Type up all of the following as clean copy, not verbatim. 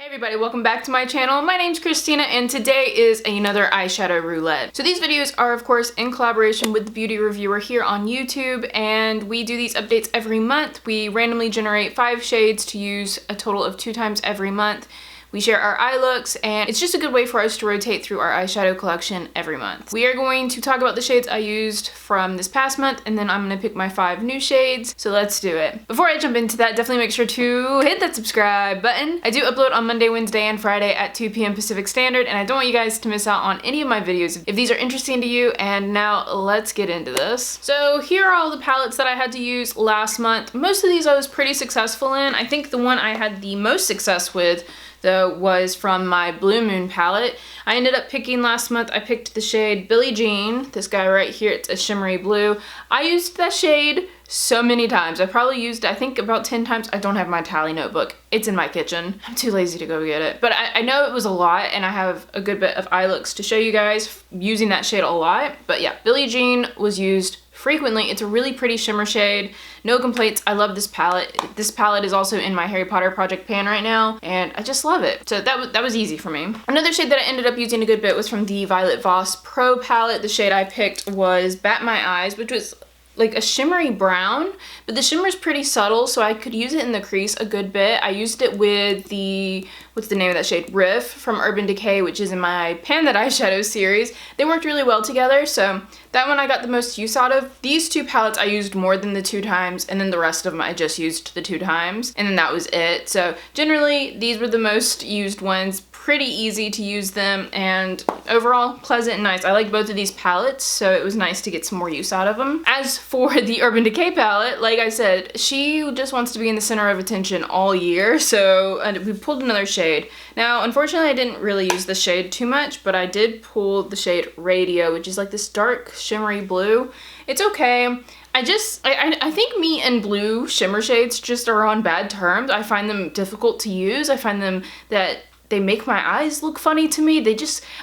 Hey everybody, welcome back to my channel. My name's Christina and today is another eyeshadow roulette. So these videos are of course in collaboration with the beauty reviewer here on YouTube, and we do these updates every month. We randomly generate 5 shades to use a total of 2 times every month. We share our eye looks, and it's just a good way for us to rotate through our eyeshadow collection every month. We are going to talk about the shades I used from this past month, and then I'm going to pick my 5 new shades, so let's do it. Before I jump into that, definitely make sure to hit that subscribe button. I do upload on Monday, Wednesday, and Friday at 2 p.m. Pacific Standard, and I don't want you guys to miss out on any of my videos if these are interesting to you. And now let's get into this. So here are all the palettes that I had to use last month. Most of these I was pretty successful in. I think the one I had the most success with though was from my Blue Moon palette. I ended up picking last month, I picked the shade Billie Jean, this guy right here, it's a shimmery blue. I used that shade so many times. I probably used, I think, about 10 times. I don't have my tally notebook. It's in my kitchen. I'm too lazy to go get it. But I know it was a lot, and I have a good bit of eye looks to show you guys using that shade a lot. But yeah, Billie Jean was used frequently. It's a really pretty shimmer shade. No complaints. I love this palette. This palette is also in my Harry Potter project pan right now, and I just love it. So that was easy for me. Another shade that I ended up using a good bit was from the Violet Voss Pro palette. The shade I picked was Bat My Eyes, which was like a shimmery brown, but the shimmer is pretty subtle, so I could use it in the crease a good bit. I used it with the, what's the name of that shade? Riff from Urban Decay, which is in my Pan That Eyeshadow series. They worked really well together, so that one I got the most use out of. These 2 palettes I used more than the 2 times, and then the rest of them I just used the 2 times, and then that was it. So generally, these were the most used ones. Pretty easy to use them, and overall pleasant and nice. I like both of these palettes, so it was nice to get some more use out of them. As for the Urban Decay palette, like I said, she just wants to be in the center of attention all year, so we pulled another shade. Now, unfortunately, I didn't really use the shade too much, but I did pull the shade Radio, which is like this dark shimmery blue. It's okay. I think me and blue shimmer shades just are on bad terms. I find them difficult to use. I find them that they make my eyes look funny to me.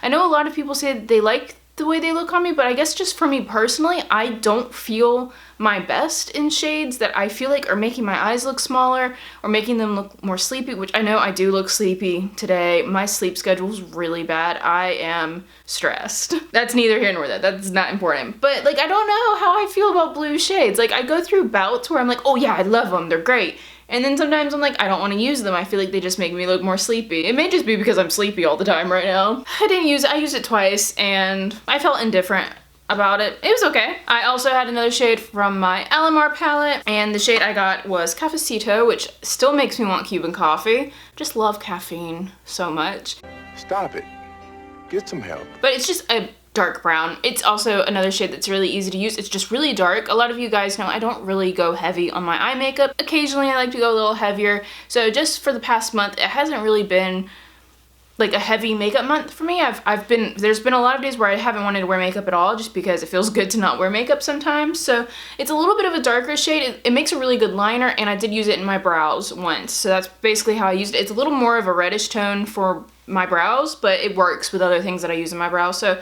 I know a lot of people say they like the way they look on me, but I guess just for me personally, I don't feel my best in shades that I feel like are making my eyes look smaller or making them look more sleepy, which I know I do look sleepy today. My sleep schedule's really bad. I am stressed. That's neither here nor there. That's not important. But like, I don't know how I feel about blue shades. Like, I go through bouts where I'm like, oh yeah, I love them. They're great. And then sometimes I'm like, I don't want to use them. I feel like they just make me look more sleepy. It may just be because I'm sleepy all the time right now. I used it twice and I felt indifferent about it. It was okay. I also had another shade from my Alamar palette, and the shade I got was Cafecito, which still makes me want Cuban coffee. Just love caffeine so much. Stop it. Get some help. But it's just a dark brown. It's also another shade that's really easy to use. It's just really dark. A lot of you guys know I don't really go heavy on my eye makeup. Occasionally I like to go a little heavier. So just for the past month, it hasn't really been like a heavy makeup month for me. There's been a lot of days where I haven't wanted to wear makeup at all just because it feels good to not wear makeup sometimes. So it's a little bit of a darker shade. It makes a really good liner, and I did use it in my brows once. So that's basically how I used it. It's a little more of a reddish tone for my brows, but it works with other things that I use in my brows. So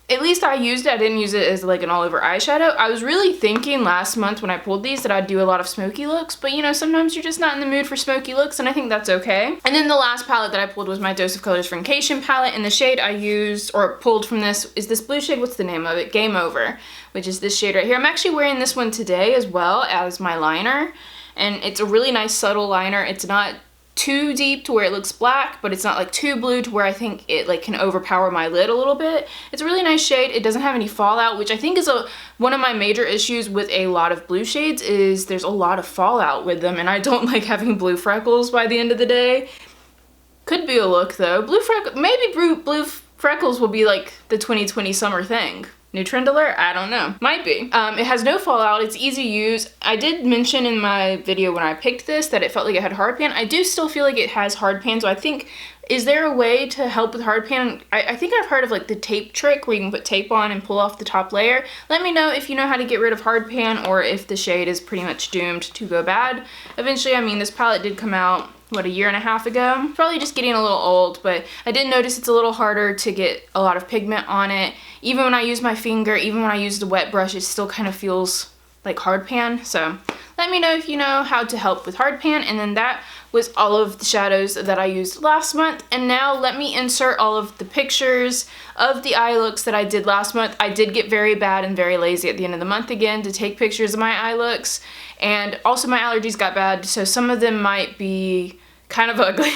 at least I used it. I didn't use it as like an all over eyeshadow. I was really thinking last month when I pulled these that I'd do a lot of smoky looks, but you know, sometimes you're just not in the mood for smoky looks, and I think that's okay. And then the last palette that I pulled was my Dose of Colors Vacation palette, and the shade I used or pulled from this is this blue shade. What's the name of it? Game Over, which is this shade right here. I'm actually wearing this one today as well as my liner, and it's a really nice subtle liner. It's not too deep to where it looks black, but it's not like too blue to where I think it like can overpower my lid a little bit. It's a really nice shade. It doesn't have any fallout, which I think is one of my major issues with a lot of blue shades is there's a lot of fallout with them, and I don't like having blue freckles by the end of the day. Could be a look though. Maybe blue freckles will be like the 2020 summer thing. New trend alert? I don't know. Might be. It has no fallout. It's easy to use. I did mention in my video when I picked this that it felt like it had hard pan. I do still feel like it has hard pan, so I think, is there a way to help with hard pan? I think I've heard of like the tape trick where you can put tape on and pull off the top layer. Let me know if you know how to get rid of hard pan, or if the shade is pretty much doomed to go bad eventually. I mean, this palette did come out, what, a year and a half ago? Probably just getting a little old, but I did notice it's a little harder to get a lot of pigment on it. Even when I use my finger, even when I use the wet brush, it still kind of feels like hard pan. So let me know if you know how to help with hard pan. And then that was all of the shadows that I used last month. And now let me insert all of the pictures of the eye looks that I did last month. I did get very bad and very lazy at the end of the month again to take pictures of my eye looks. And also my allergies got bad, so some of them might be kind of ugly.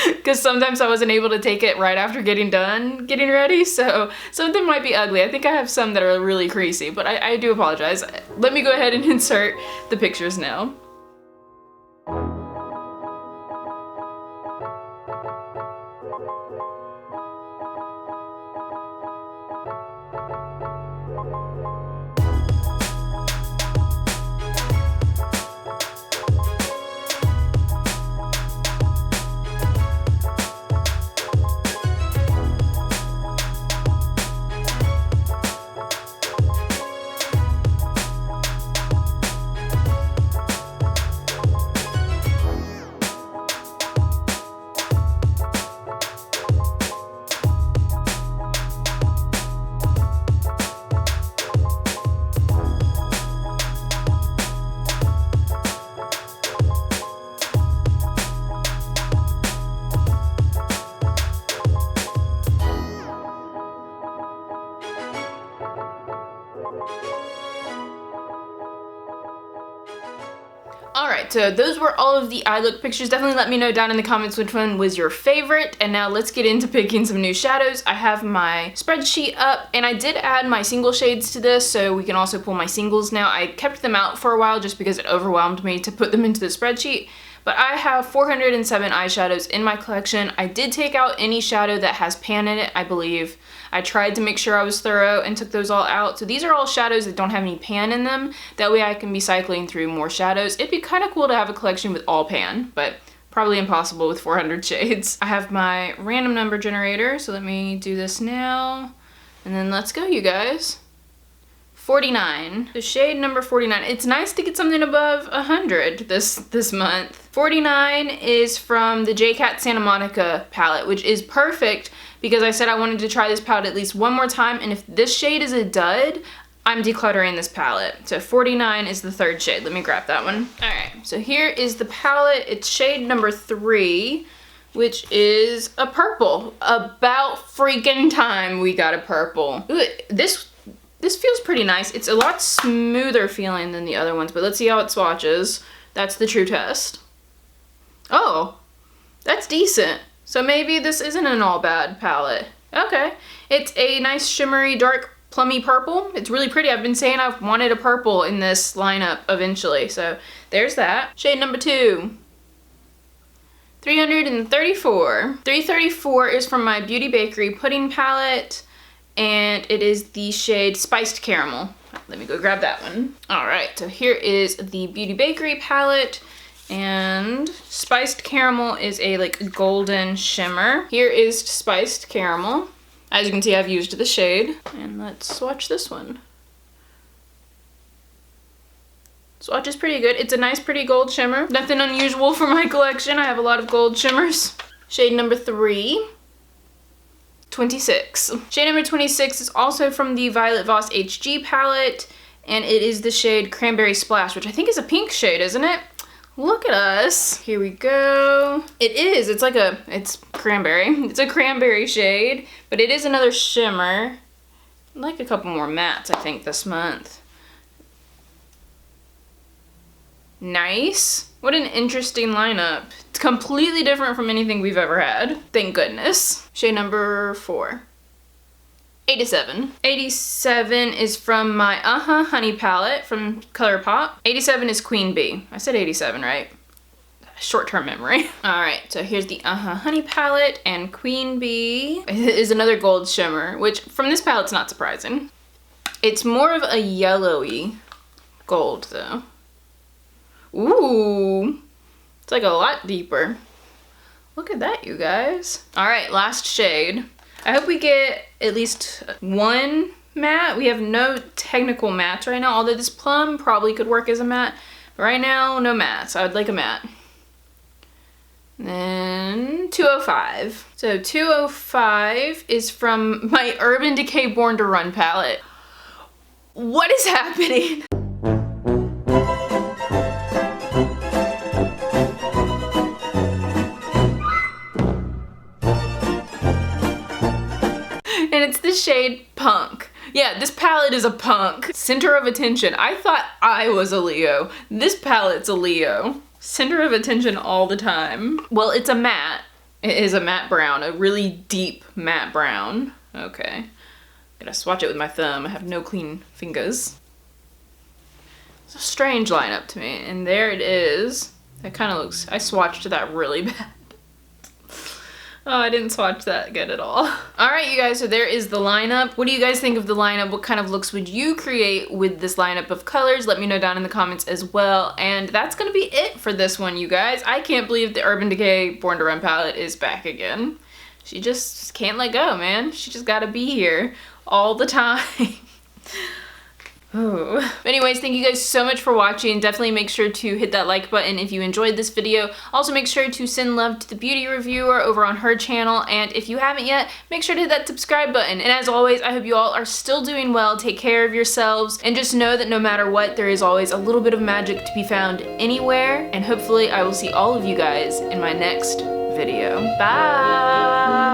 Because sometimes I wasn't able to take it right after getting done getting ready, so some of them might be ugly. I think I have some that are really creasy, but I do apologize. Let me go ahead and insert the pictures now. Alright, so those were all of the eye look pictures. Definitely let me know down in the comments which one was your favorite. And now let's get into picking some new shadows. I have my spreadsheet up, and I did add my single shades to this, so we can also pull my singles now. I kept them out for a while just because it overwhelmed me to put them into the spreadsheet. But I have 407 eyeshadows in my collection. I did take out any shadow that has pan in it, I believe. I tried to make sure I was thorough and took those all out. So these are all shadows that don't have any pan in them. That way I can be cycling through more shadows. It'd be kind of cool to have a collection with all pan, but probably impossible with 400 shades. I have my random number generator, so let me do this now. And then let's go, you guys. 49. The shade number 49. It's nice to get something above 100 this month. 49 is from the J-Cat Santa Monica palette, which is perfect because I said I wanted to try this palette at least one more time, and if this shade is a dud, I'm decluttering this palette. So 49 is the third shade. Let me grab that one. All right, so here is the palette. It's shade number 3, which is a purple. About freaking time we got a purple. Ooh, this feels pretty nice. It's a lot smoother feeling than the other ones, but let's see how it swatches. That's the true test. Oh, that's decent. So maybe this isn't an all bad palette. Okay. It's a nice shimmery, dark, plummy purple. It's really pretty. I've been saying I've wanted a purple in this lineup eventually. So there's that. Shade number 2. 334. 334 is from my Beauty Bakery Pudding palette, and it is the shade Spiced Caramel. Let me go grab that one. All right, so here is the Beauty Bakery palette, and Spiced Caramel is a like golden shimmer. Here is Spiced Caramel. As you can see, I've used the shade, and let's swatch this one. Swatch is pretty good. It's a nice, pretty gold shimmer. Nothing unusual for my collection. I have a lot of gold shimmers. Shade number 3. 26. Shade number 26 is also from the Violet Voss HG palette, and it is the shade Cranberry Splash, which I think is a pink shade, isn't it? Look at us. Here we go. It is. It's like it's cranberry. It's a cranberry shade, but it is another shimmer. I'd like a couple more mattes, I think, this month. Nice. What an interesting lineup. It's completely different from anything we've ever had. Thank goodness. Shade number 4. 87. 87 is from my Honey palette from ColourPop. 87 is Queen Bee. I said 87, right? Short-term memory. All right, so here's the Honey palette, and Queen Bee is another gold shimmer, which from this palette's not surprising. It's more of a yellowy gold though. Ooh, it's like a lot deeper. Look at that, you guys. All right, last shade. I hope we get at least one matte. We have no technical mattes right now, although this plum probably could work as a matte. But right now, no mattes. I would like a matte. And then 205. So 205 is from my Urban Decay Born to Run palette. What is happening? it's the shade Punk. Yeah, this palette is a punk. Center of attention. I thought I was a Leo. This palette's a Leo. Center of attention all the time. Well, it's a matte. It is a matte brown, a really deep matte brown. Okay. Gotta swatch it with my thumb. I have no clean fingers. It's a strange lineup to me. And there it is. That kind of looks, I swatched that really bad. Oh, I didn't swatch that good at all. All right, you guys, so there is the lineup. What do you guys think of the lineup? What kind of looks would you create with this lineup of colors? Let me know down in the comments as well. And that's gonna be it for this one, you guys. I can't believe the Urban Decay Born to Run palette is back again. She just can't let go, man. She just gotta be here all the time. Oh. Anyways, thank you guys so much for watching. Definitely make sure to hit that like button if you enjoyed this video. Also make sure to send love to the beauty reviewer over on her channel. And if you haven't yet, make sure to hit that subscribe button. And as always, I hope you all are still doing well. Take care of yourselves. And just know that no matter what, there is always a little bit of magic to be found anywhere. And hopefully I will see all of you guys in my next video. Bye!